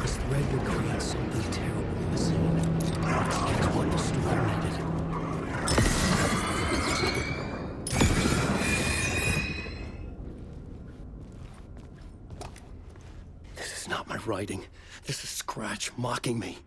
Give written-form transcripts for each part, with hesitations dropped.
This thread would create something terrible in the scene. It's what the story needed. This is not my writing. This is Scratch mocking me.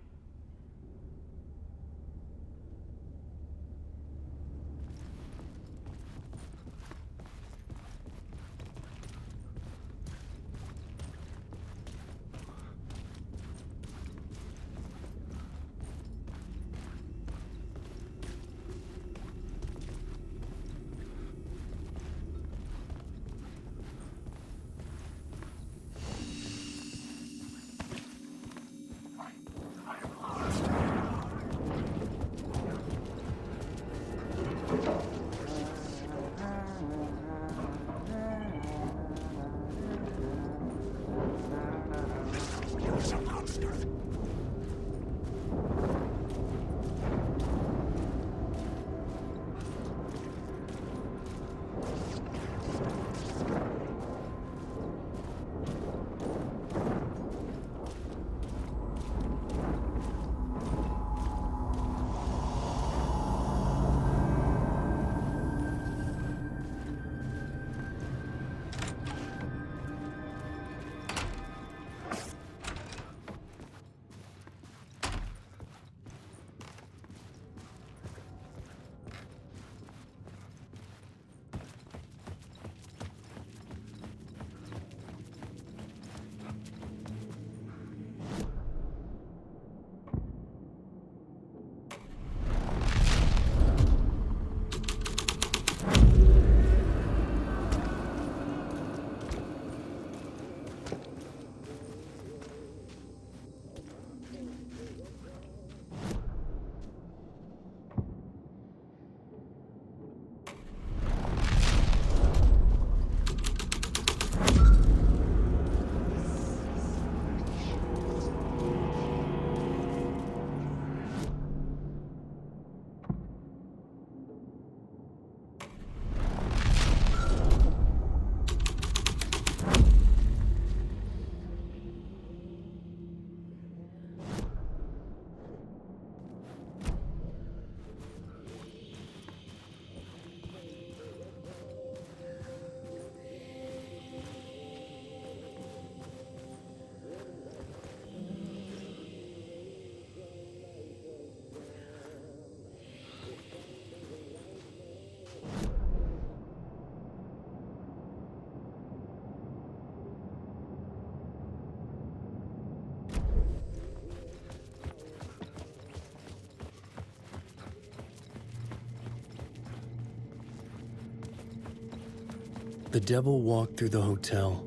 The devil walked through the hotel,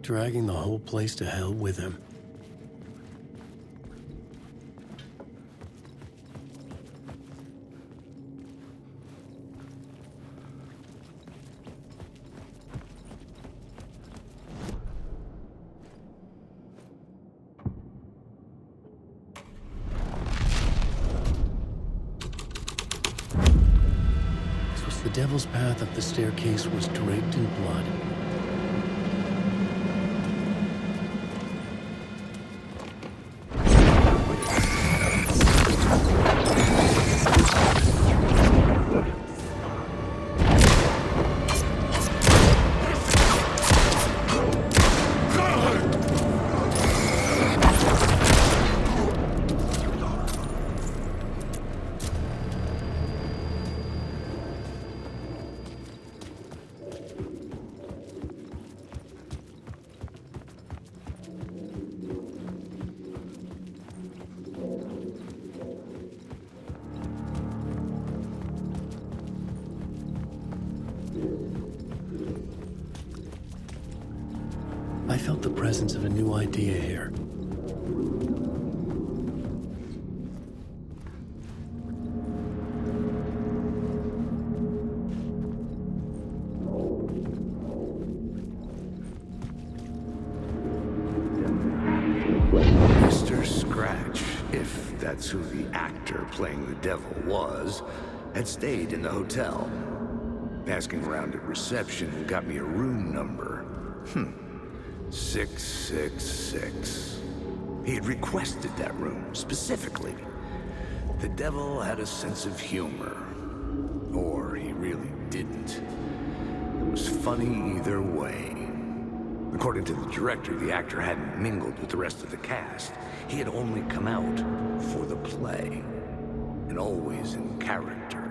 dragging the whole place to hell with him. The devil's path up the staircase was draped in blood. I felt the presence of a new idea here. Mr. Scratch if that's who the actor playing the devil was, had stayed in the hotel. Asking around at reception got me a room number. 666. He had requested that room, specifically. The devil had a sense of humor. Or he really didn't. It was funny either way. According to the director, the actor hadn't mingled with the rest of the cast. He had only come out for the play. And always in character.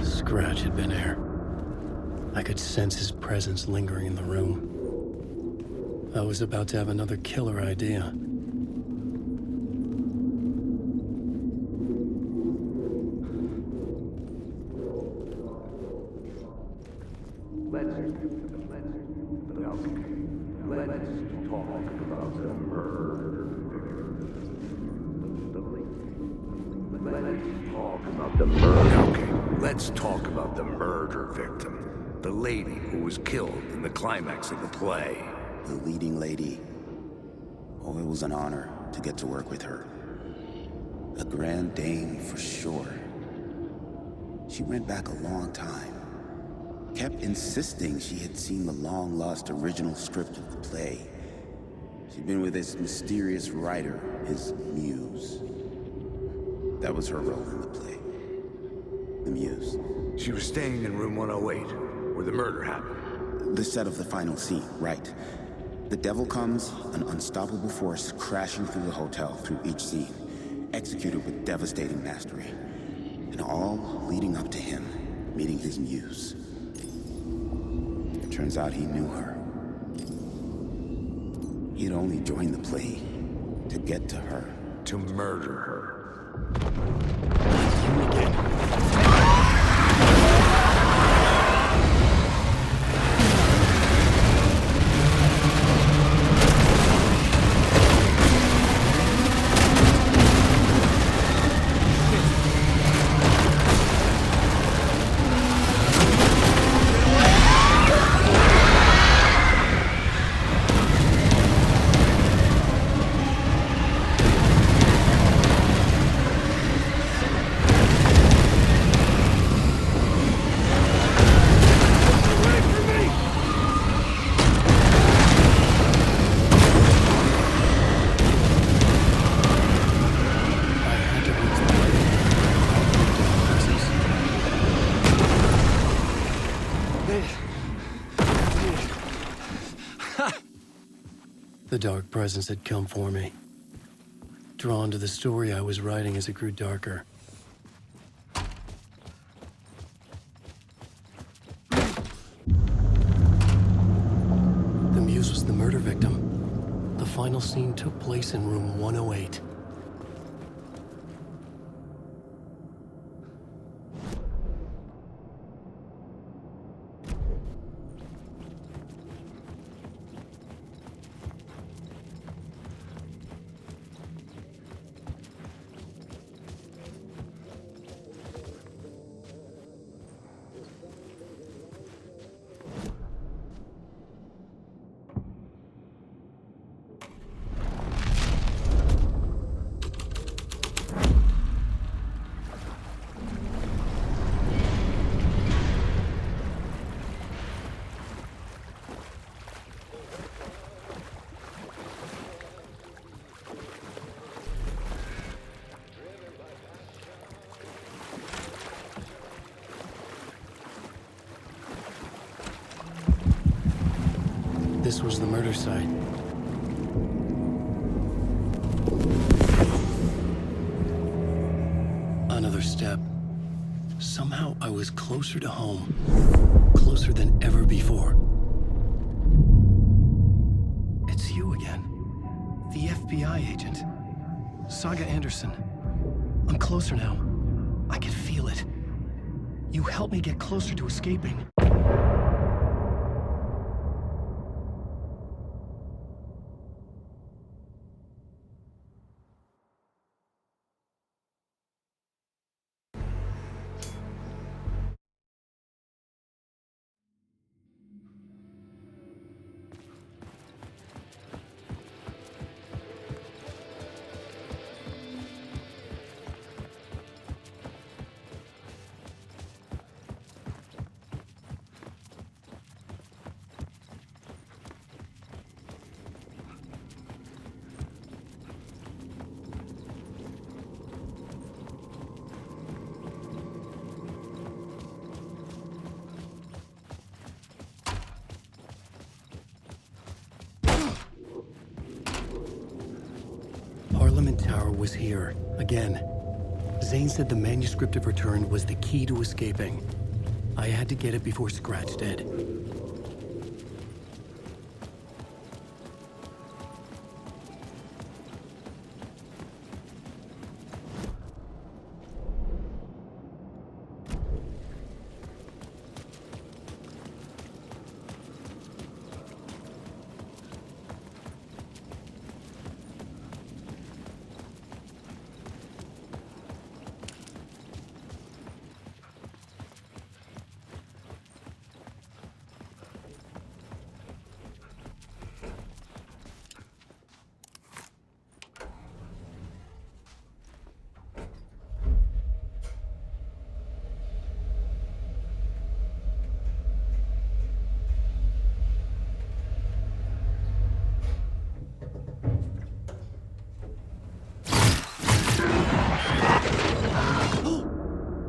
Scratch had been there. I could sense his presence lingering in the room. I was about to have another killer idea. Let's talk about the murder. Let's talk about the murder victim. The lady who was killed in the climax of the play. The leading lady. Oh, it was an honor to get to work with her. A grand dame for sure. She went back a long time. Kept insisting she had seen the long-lost original script of the play. She'd been with this mysterious writer, his muse. That was her role in the play. The muse. She was staying in room 108, where the murder happened. The set of the final scene, right. The devil comes, an unstoppable force crashing through the hotel through each scene, executed with devastating mastery. And all leading up to him meeting his muse. It turns out he knew her. He had only joined the play to get to her. To murder her. Him again. The dark presence had come for me. Drawn to the story I was writing as it grew darker. The muse was the murder victim. The final scene took place in room 108. This was the murder site. step, somehow I was closer to home. Closer than ever before. It's you again. The FBI agent. Saga Anderson. I'm closer now. I can feel it. You helped me get closer to escaping. Parliament Tower was here, again. Zane said the manuscript of Return was the key to escaping. I had to get it before Scratch did.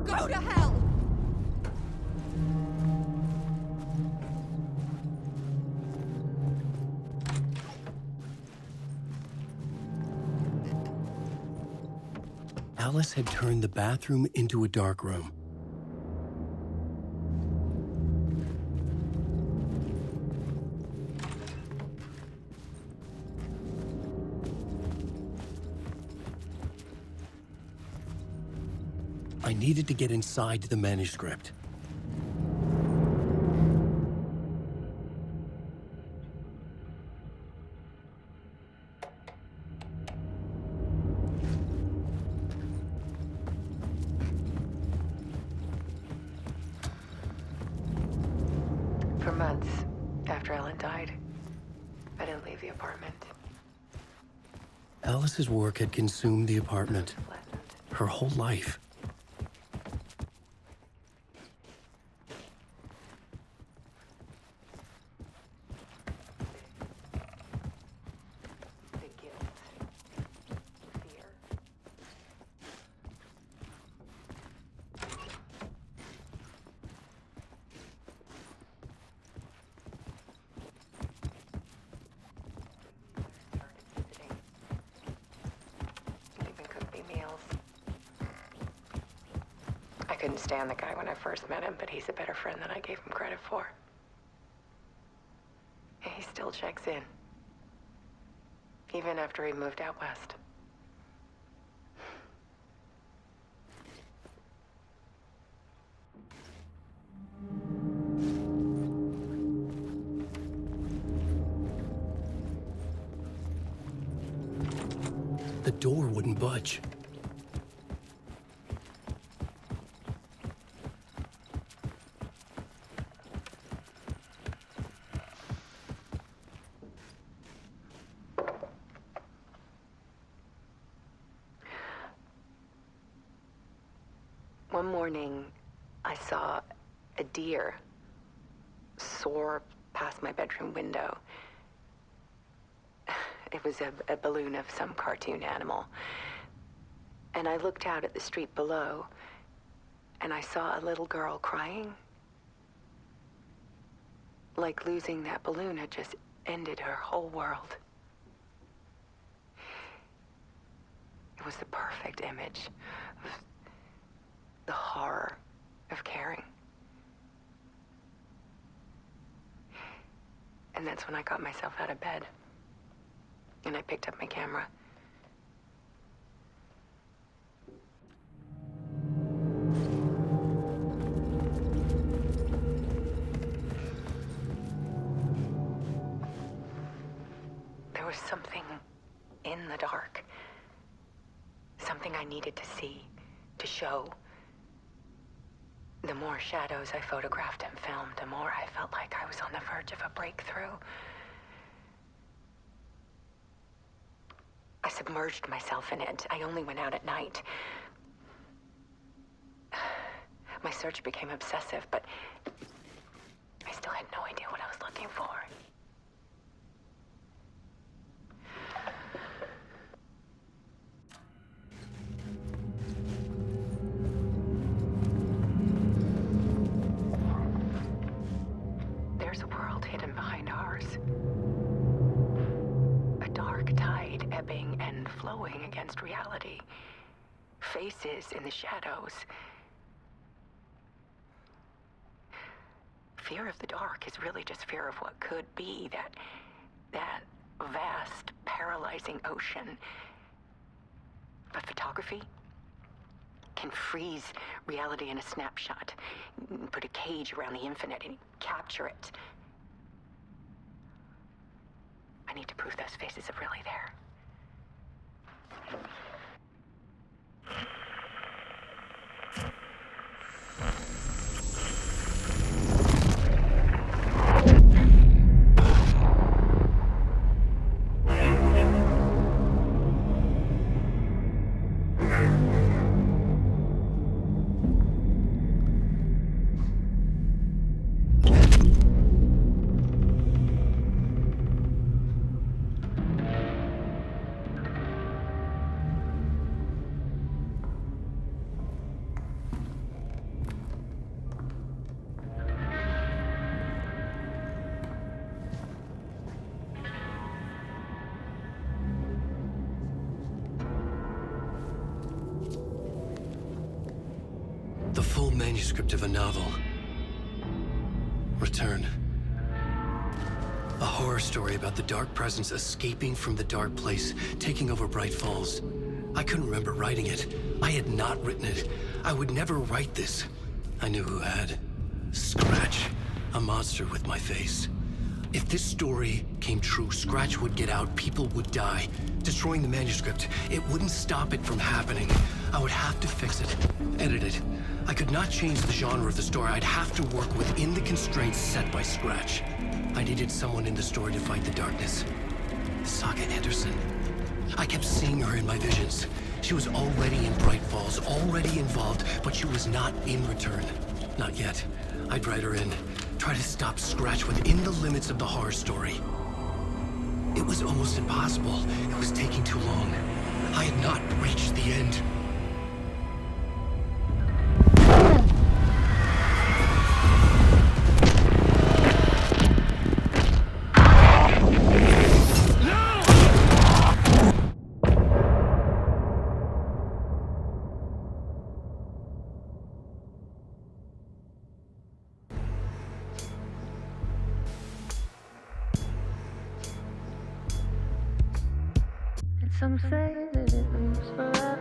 Go to hell! Alice had turned the bathroom into a dark room. I needed to get inside the manuscript. For months after Ellen died, I didn't leave the apartment. Alice's work had consumed the apartment. Pleasant. Her whole life. The guilt. Fear. Started visiting. He'd even cook me meals. I couldn't stand the guy when I first met him, but he's a better friend than I gave him credit for. And he still checks in. Even after he moved out west. The door wouldn't budge. One morning, I saw a deer soar past my bedroom window. It was a balloon of some cartoon animal. And I looked out at the street below, and I saw a little girl crying. Like losing that balloon had just ended her whole world. It was the perfect image of the horror of caring. And that's when I got myself out of bed. And I picked up my camera. There was something in the dark. Something I needed to see, to show. The more shadows I photographed and filmed, the more I felt like I was on the verge of a breakthrough. I submerged myself in it. I only went out at night. My search became obsessive, but I still had no idea what I was looking for. There's a world hidden behind ours. A dark tide ebbing and flowing against reality. Faces in the shadows. Fear of the dark is really just fear of what could be, that vast, paralyzing ocean. But photography can freeze reality in a snapshot, put a cage around the infinite and capture it. I need to prove those faces are really there. The full manuscript of a novel. Return. A horror story about the dark presence escaping from the dark place, taking over Bright Falls. I couldn't remember writing it. I had not written it. I would never write this. I knew who had. Scratch. A monster with my face. If this story came true, Scratch would get out, people would die. Destroying the manuscript, it wouldn't stop it from happening. I would have to fix it, edit it. I could not change the genre of the story. I'd have to work within the constraints set by Scratch. I needed someone in the story to fight the darkness. Saga Anderson. I kept seeing her in my visions. She was already in Bright Falls, already involved, but she was not in Return. Not yet. I'd write her in. Try to stop Scratch within the limits of the horror story. It was almost impossible. It was taking too long. I had not reached the end. Some say that it moves forever.